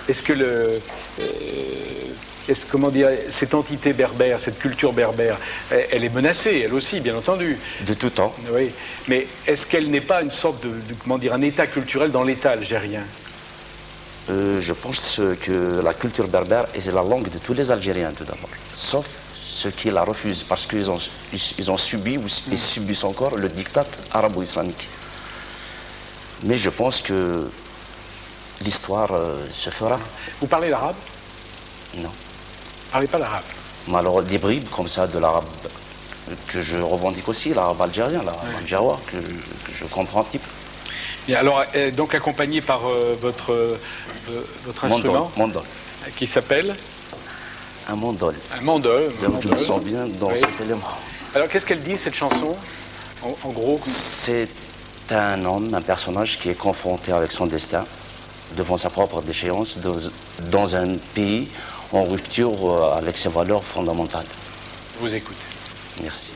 Est-ce que comment dire, cette entité berbère, cette culture berbère, elle est menacée, elle aussi, bien entendu. De tout temps. Oui, mais est-ce qu'elle n'est pas une sorte comment dire, un état culturel dans l'état algérien? Je pense que la culture berbère est la langue de tous les Algériens, tout d'abord. Sauf ceux qui la refusent parce qu'ils ont subi ou ils subissent encore le diktat arabo-islamique. Mais je pense que l'histoire se fera. Vous parlez l'arabe? Non. Vous parlez pas l'arabe? Alors, des bribes comme ça de l'arabe que je revendique aussi, l'arabe algérien, l'arabe algérois, que je comprends un petit peu. Bien, alors, donc accompagné par votre instrument mandol. Qui s'appelle un mandol. Un mandol. Donc je me sens bien dans cet élément. Alors qu'est-ce qu'elle dit cette chanson en gros? C'est un homme, un personnage qui est confronté avec son destin, devant sa propre déchéance, dans un pays en rupture avec ses valeurs fondamentales. Je vous écoute. Merci.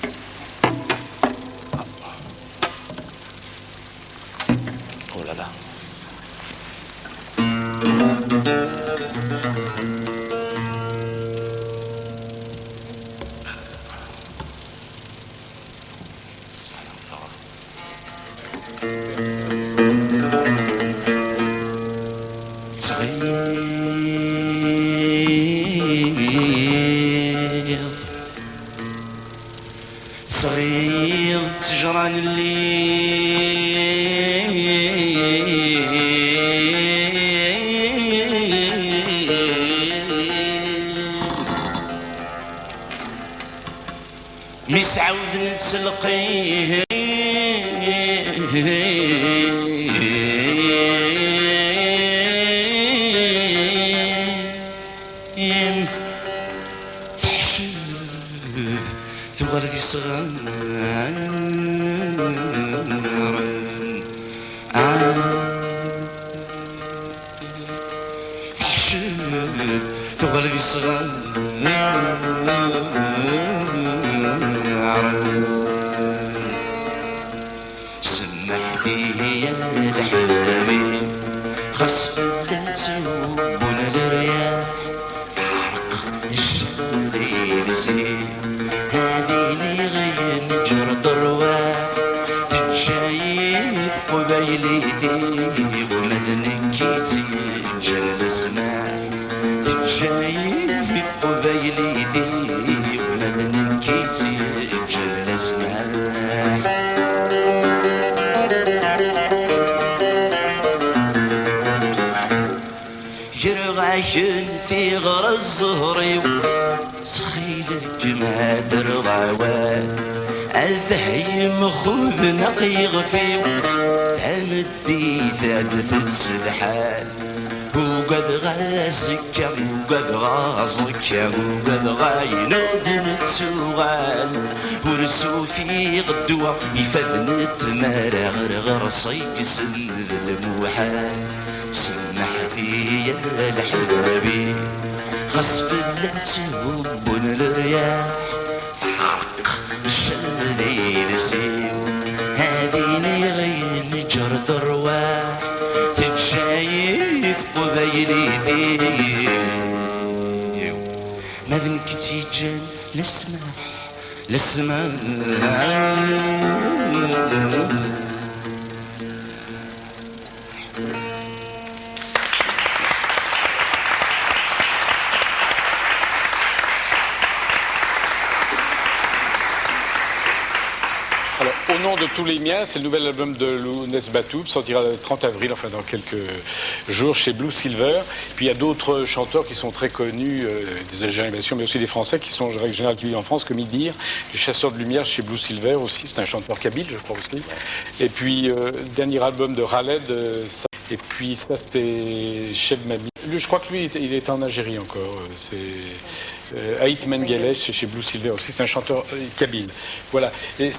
Oh là là. صغير تجران الليل مسعود نتسلقيه ثغرتي صغار ثغرتي صغار سمح فيه يا الحبيب خص تسوبنا الرياح عرق الشمال زين هذيني غير نجر ضرواح تتشايف قبيليتي ومدنكيتي جل اسمع تتشايف قبيليتي ومدنكيتي جل اسمع يرغعشن في غر الزهري سخيل الجماد رغاوان الفهيم خذ نقي غفي تمدي ثالث السلحان وقد غازك وقد غازك وقد غايناد نتسوغان ورسو في غدوة يفذن تمارا غرغر صيقس الموحان سمح في الحبابي غصب لا تهبون الرياح عرق الشليل سيو هذيني غير نجر ضرواح تتشايف قبيليتي ما ذنكتي جن لسمح Alors, au nom de tous les miens, c'est le nouvel album de Lounès Batoub, sortira le 30 avril, enfin dans quelques jours, chez Blue Silver. Puis il y a d'autres chanteurs qui sont très connus, des Algériens bien sûr, mais aussi des Français qui sont en règle générale qui vivent en France, comme Idir, le chasseur de lumière chez Blue Silver aussi, c'est un chanteur kabyle, je crois aussi. Et puis, dernier album de Khaled, et puis ça c'était Cheb Mami. Je crois que lui, il est en Algérie encore, c'est Haït Mengelesh chez Blue Silver aussi, c'est un chanteur kabyle. Voilà. Et